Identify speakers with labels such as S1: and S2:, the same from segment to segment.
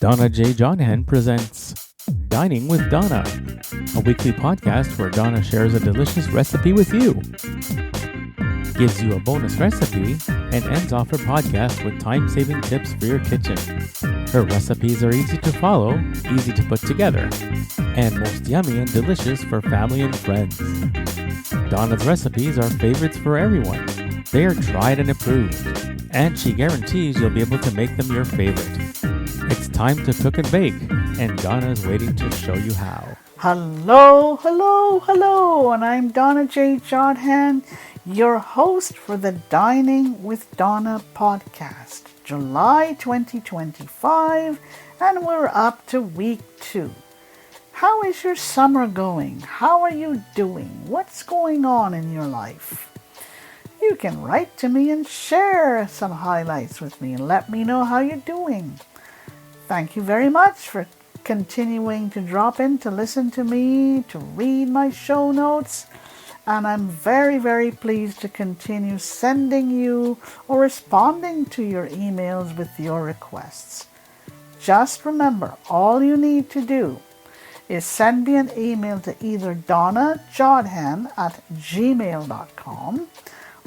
S1: Donna J. Jodhan presents Dining with Donna, a weekly podcast where Donna shares a delicious recipe with you, gives you a bonus recipe, and ends off her podcast with time-saving tips for your kitchen. Her recipes are easy to follow, easy to put together, and most yummy and delicious for family and friends. Donna's recipes are favorites for everyone. They are tried and approved, and she guarantees you'll be able to make them your favorite. It's time to cook and bake, and Donna is waiting to show you how.
S2: Hello, and I'm Donna J. Jodhan, your host for the Dining with Donna podcast, July 2025, and we're up to week 2. How is your summer going? How are you doing? What's going on in your life? You can write to me and share some highlights with me and let me know how you're doing. Thank you very much for continuing to drop in to listen to me, to read my show notes. And I'm very, very pleased to continue sending you or responding to your emails with your requests. Just remember, all you need to do is send me an email to either donnajodhan@gmail.com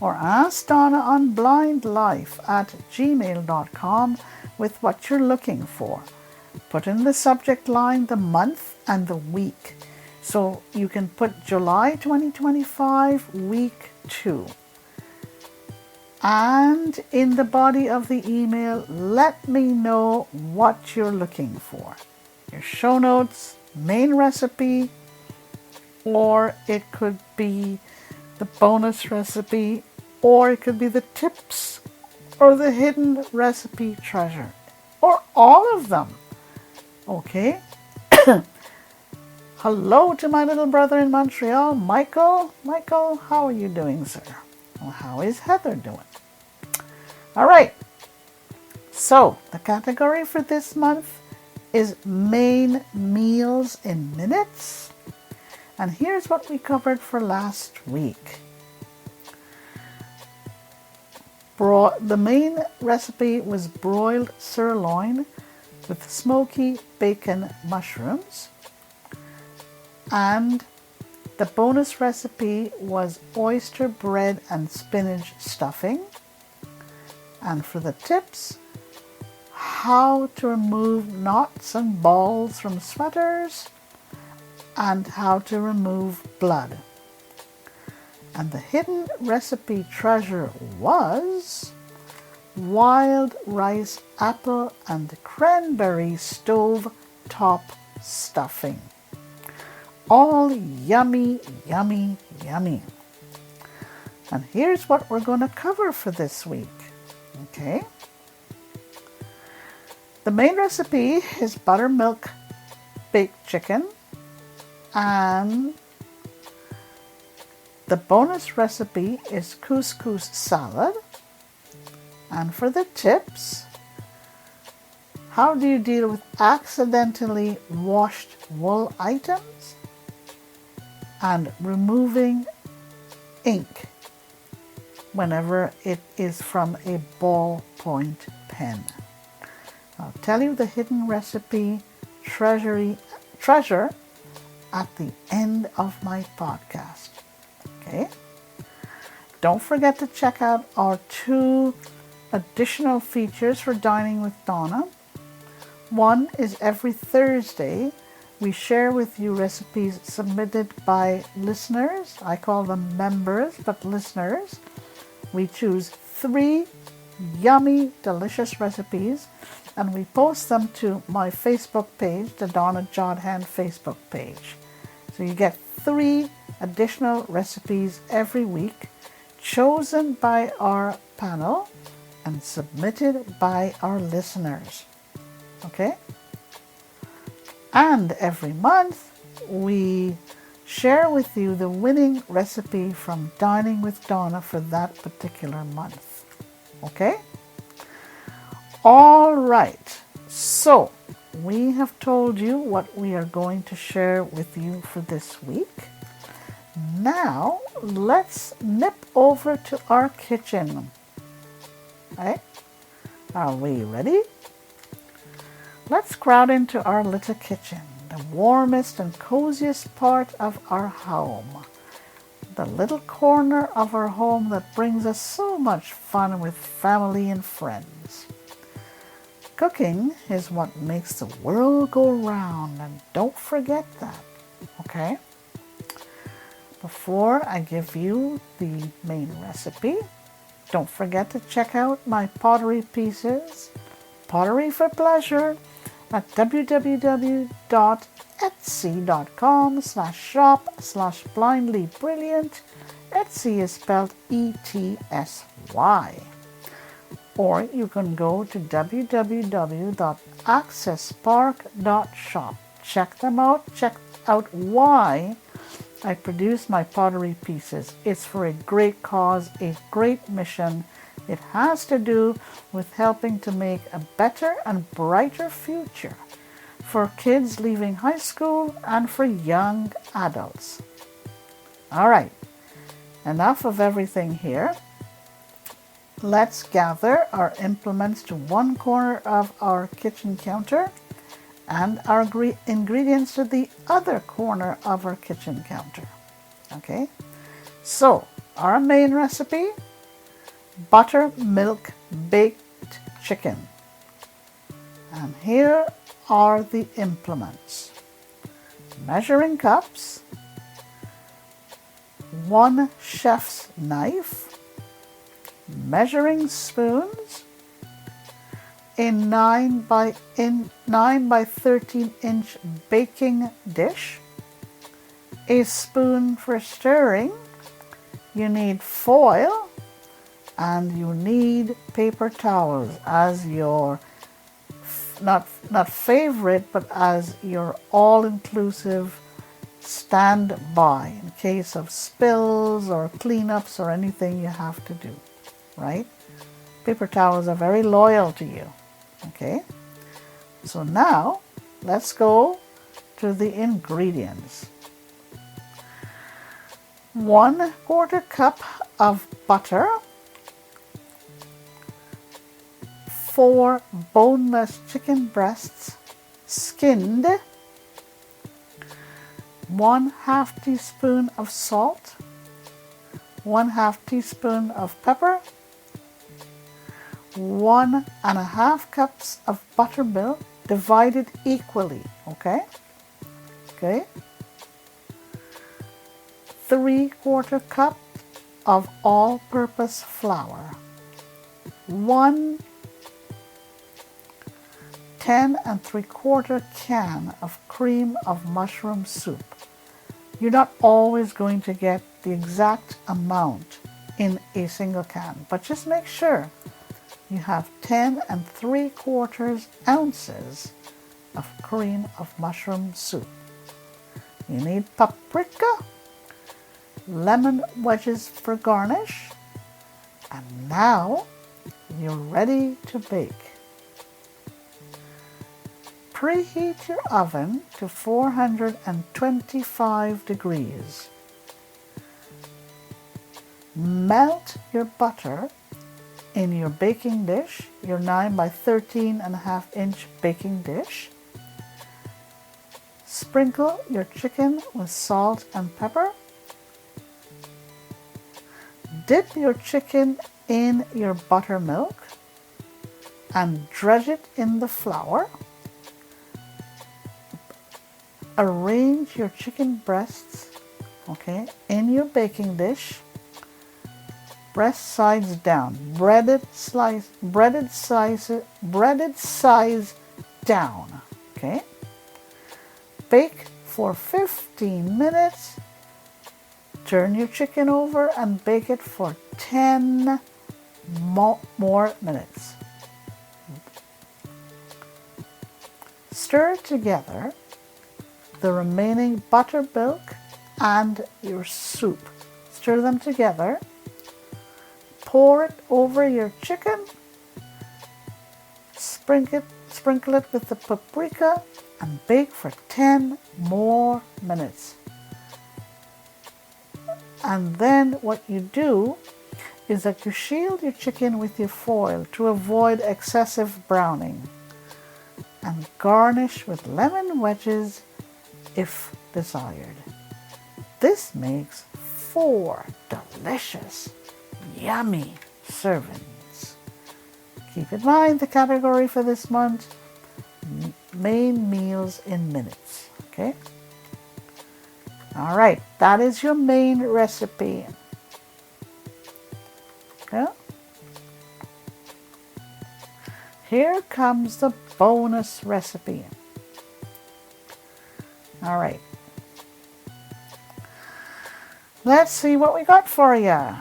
S2: or ask Donna on blindlife@gmail.com with what you're looking for. Put in the subject line the month and the week. So you can put July 2025, week 2. And in the body of the email, let me know what you're looking for. Your show notes, main recipe, or it could be the bonus recipe, or it could be the tips, or the hidden recipe treasure, or all of them. Okay? Hello to my little brother in Montreal, Michael. Michael, how are you doing, sir? Well, how is Heather doing? All right. So, the category for this month is main meals in minutes. And here's what we covered for last week. The main recipe was broiled sirloin with smoky bacon mushrooms. And the bonus recipe was oyster bread and spinach stuffing. And for the tips, how to remove knots and balls from sweaters and how to remove blood. And the hidden recipe treasure was wild rice apple and cranberry stove top stuffing. All yummy, yummy, yummy. And here's what we're going to cover for this week. Okay. The main recipe is buttermilk baked chicken, and the bonus recipe is couscous salad. And for the tips, how do you deal with accidentally washed wool items and removing ink whenever it is from a ballpoint pen? I'll tell you the hidden recipe treasure at the end of my podcast. Okay? Don't forget to check out our 2 additional features for Dining with Donna. One is every Thursday, we share with you recipes submitted by listeners. I call them members, but listeners. We choose 3 yummy, delicious recipes, and we post them to my Facebook page, the Donna Jodhan Facebook page. So you get 3 additional recipes every week, chosen by our panel and submitted by our listeners. Okay? And every month, we share with you the winning recipe from Dining with Donna for that particular month. Okay? All right. So, we have told you what we are going to share with you for this week. Now, let's nip over to our kitchen. Right? Are we ready? Let's crowd into our little kitchen, the warmest and coziest part of our home. The little corner of our home that brings us so much fun with family and friends. Cooking is what makes the world go round, and don't forget that, okay? Before I give you the main recipe, don't forget to check out my pottery pieces, Pottery for Pleasure, at www.etsy.com/shop/blindlybrilliant. Etsy is spelled ETSY. Or you can go to www.accesspark.shop. Check them out. Check out why I produce my pottery pieces. It's for a great cause, a great mission. It has to do with helping to make a better and brighter future for kids leaving high school and for young adults. All right, enough of everything here. Let's gather our implements to one corner of our kitchen counter and our ingredients to the other corner of our kitchen counter. Okay, so our main recipe, buttermilk baked chicken. And here are the implements. Measuring cups, 1 chef's knife, measuring spoons, a 9 by 13 inch baking dish, a spoon for stirring, you need foil, and you need paper towels as your not favorite, but as your all-inclusive standby in case of spills or cleanups or anything you have to do, right? Paper towels are very loyal to you, okay? So now let's go to the ingredients. 1/4 cup of butter, 4 boneless chicken breasts, skinned, 1/2 teaspoon of salt, 1/2 teaspoon of pepper, 1.5 cups of buttermilk divided equally, okay? 3/4 cup of all-purpose flour, 1 10 3/4 can of cream of mushroom soup. You're not always going to get the exact amount in a single can, but just make sure you have 10 3/4 ounces of cream of mushroom soup. You need paprika, lemon wedges for garnish, and now you're ready to bake. Preheat your oven to 425 degrees. Melt your butter in your baking dish, your 9 by 13.5 inch baking dish. Sprinkle your chicken with salt and pepper. Dip your chicken in your buttermilk and dredge it in the flour. Arrange your chicken breasts, in your baking dish, breast sides down, breaded size down, Bake for 15 minutes. Turn your chicken over and bake it for 10 more minutes. Stir together the remaining buttermilk and your soup. Stir them together. Pour it over your chicken. Sprinkle it with the paprika and bake for 10 more minutes. And then what you do is that you shield your chicken with your foil to avoid excessive browning. and garnish with lemon wedges if desired. This makes 4 delicious, yummy servings. Keep in mind the category for this month, main meals in minutes. Okay? All right, that is your main recipe. Okay? Here comes the bonus recipe. All right. Let's see what we got for you.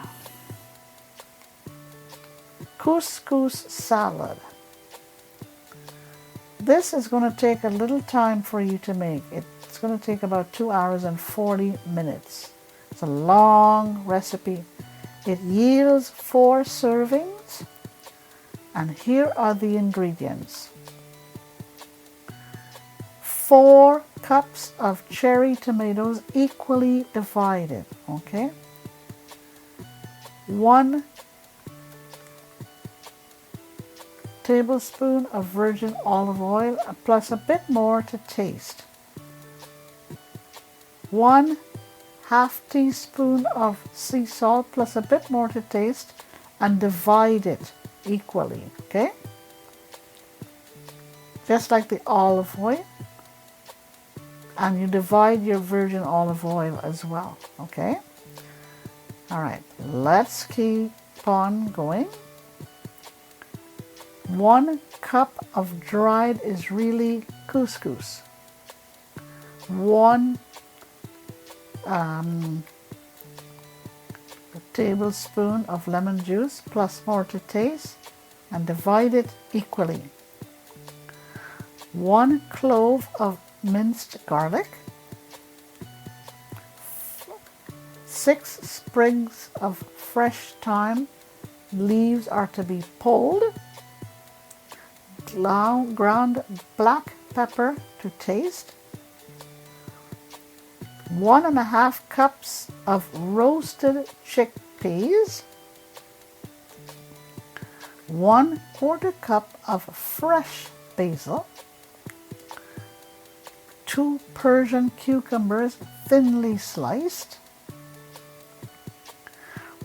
S2: Couscous salad. This is going to take a little time for you to make. It's going to take about 2 hours and 40 minutes. It's a long recipe. It yields 4 servings. And here are the ingredients. 4 cups of cherry tomatoes equally divided, okay? 1 tablespoon of virgin olive oil plus a bit more to taste. 1 half teaspoon of sea salt plus a bit more to taste, and divide it equally, okay? Just like the olive oil, and you divide your virgin olive oil as well, okay? All right, let's keep on going. 1 cup of dried Israeli couscous. 1 tablespoon of lemon juice plus more to taste, and divide it equally. 1 clove of minced garlic. 6 sprigs of fresh thyme. Leaves are to be pulled. Ground black pepper to taste. 1.5 cups of roasted chickpeas. 1/4 cup of fresh basil. 2 Persian cucumbers thinly sliced.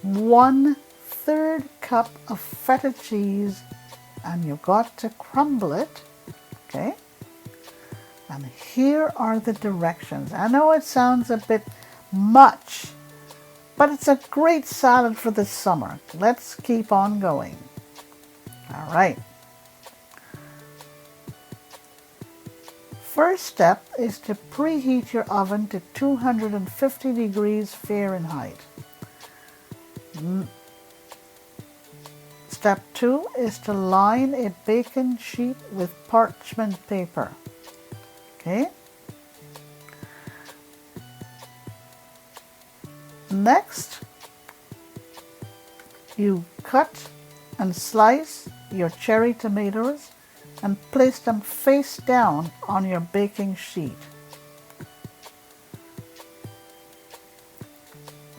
S2: 1/3 cup of feta cheese, and you've got to crumble it, okay? And here are the directions. I know it sounds a bit much, but it's a great salad for the summer. Let's keep on going. All right. First step is to preheat your oven to 250 degrees Fahrenheit. Step 2 is to line a baking sheet with parchment paper. Okay. Next, you cut and slice your cherry tomatoes and place them face down on your baking sheet.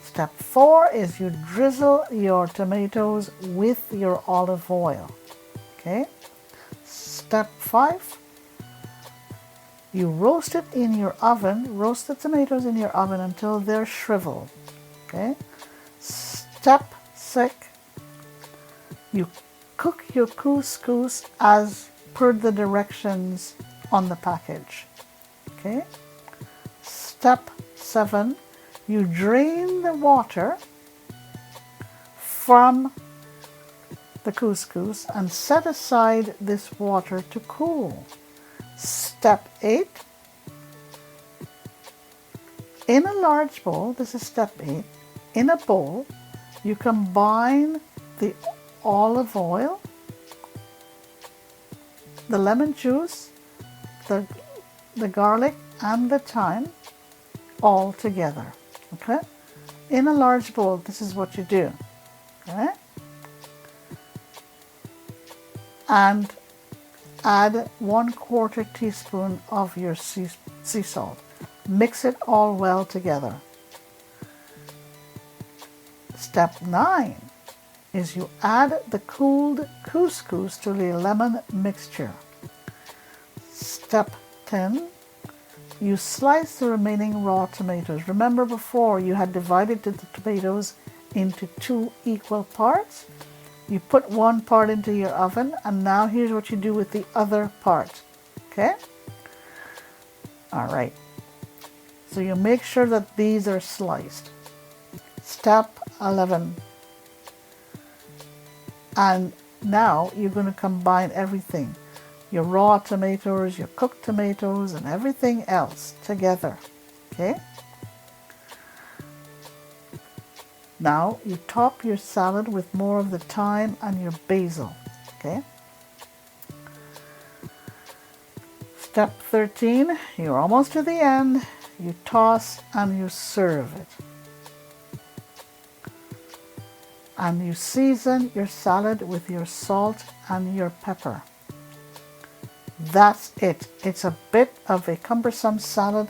S2: Step 4 is you drizzle your tomatoes with your olive oil. Okay. Step 5, you roast the tomatoes in your oven until they're shriveled. Okay. Step 6, you cook your couscous as per the directions on the package. Okay. Step 7, you drain the water from the couscous and set aside this water to cool. Step 8, in a large bowl, this is step 8, in a bowl, you combine the olive oil, the lemon juice, the garlic, and the thyme all together. Okay? In a large bowl, this is what you do. Okay? And add 1/4 teaspoon of your sea salt. Mix it all well together. Step 9 is you add the cooled couscous to the lemon mixture. Step 10, you slice the remaining raw tomatoes. Remember before you had divided the tomatoes into 2 equal parts? You put one part into your oven, and now here's what you do with the other part. Okay? All right. So you make sure that these are sliced. Step 11. And now you're going to combine everything. Your raw tomatoes, your cooked tomatoes, and everything else together. Okay? Now you top your salad with more of the thyme and your basil. Okay? Step 13, you're almost to the end. You toss and you serve it. And you season your salad with your salt and your pepper. That's it. It's a bit of a cumbersome salad.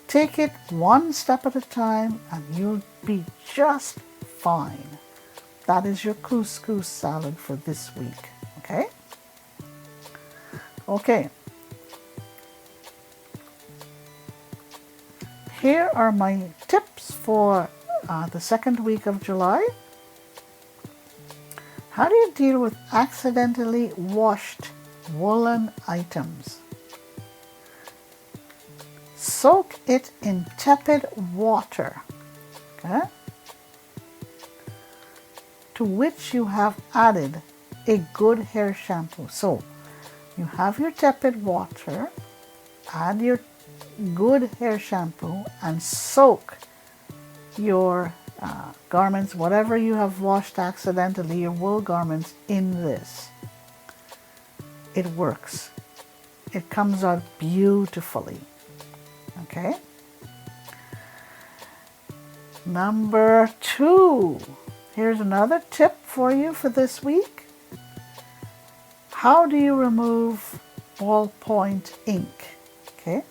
S2: Take it one step at a time and you'll be just fine. That is your couscous salad for this week. Okay? Okay. Here are my tips for the second week of July. How do you deal with accidentally washed woolen items? Soak it in tepid water, okay, to which you have added a good hair shampoo. So you have your tepid water, add your good hair shampoo, and soak your garments, whatever you have washed accidentally, your wool garments, in this. It works. It comes out beautifully. Okay? Number 2. Here's another tip for you for this week. How do you remove ballpoint ink? Okay?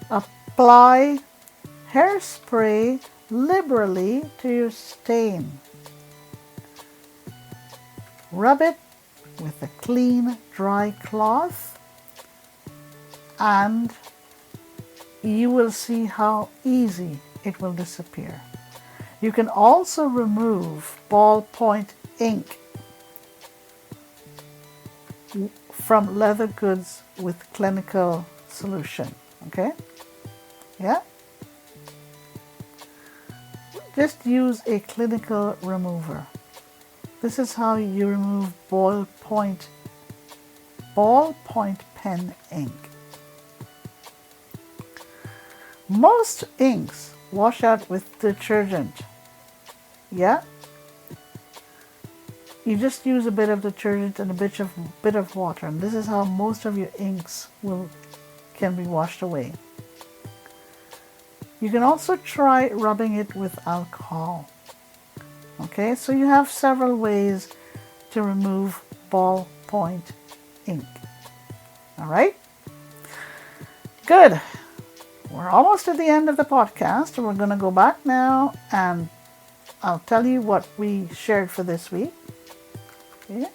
S2: Apply hairspray liberally to your stain. Rub it with a clean, dry cloth, and you will see how easy it will disappear. You can also remove ballpoint ink from leather goods with clinical solution. Okay? Yeah? Just use a clinical remover. This is how you remove ballpoint pen ink. Most inks wash out with detergent. Yeah? You just use a bit of detergent and a bit of water, and this is how most of your inks can be washed away. You can also try rubbing it with alcohol. Okay, so you have several ways to remove ballpoint ink. All right? Good. We're almost at the end of the podcast, and we're going to go back now, and I'll tell you what we shared for this week. Okay.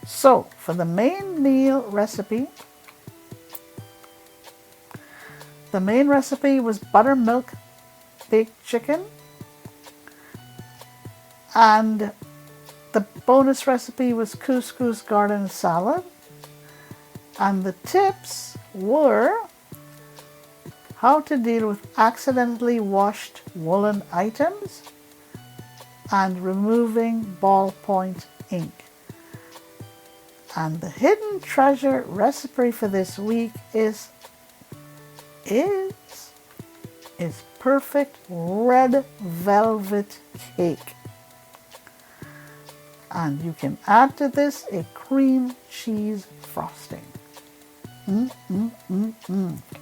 S2: So, for the main meal recipe, the main recipe was buttermilk baked chicken, and the bonus recipe was couscous garden salad, and the tips were how to deal with accidentally washed woolen items and removing ballpoint ink. And the hidden treasure recipe for this week is perfect red velvet cake. And you can add to this a cream cheese frosting.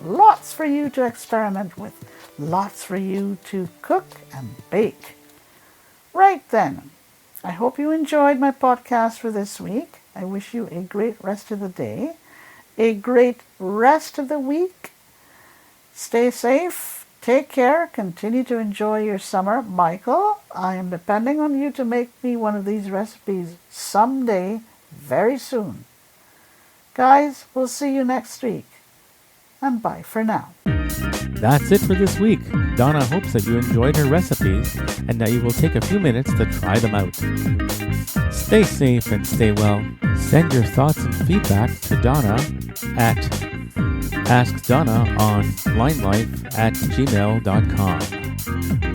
S2: Lots for you to experiment with. Lots for you to cook and bake. Right then, I hope you enjoyed my podcast for this week. I wish you a great rest of the day, a great rest of the week. Stay safe, take care, continue to enjoy your summer. Michael, I am depending on you to make me one of these recipes someday very soon. Guys, we'll see you next week. And bye for now.
S1: That's it for this week. Donna hopes that you enjoyed her recipes and that you will take a few minutes to try them out. Stay safe and stay well. Send your thoughts and feedback to Donna at AskDonna on linelife@gmail.com.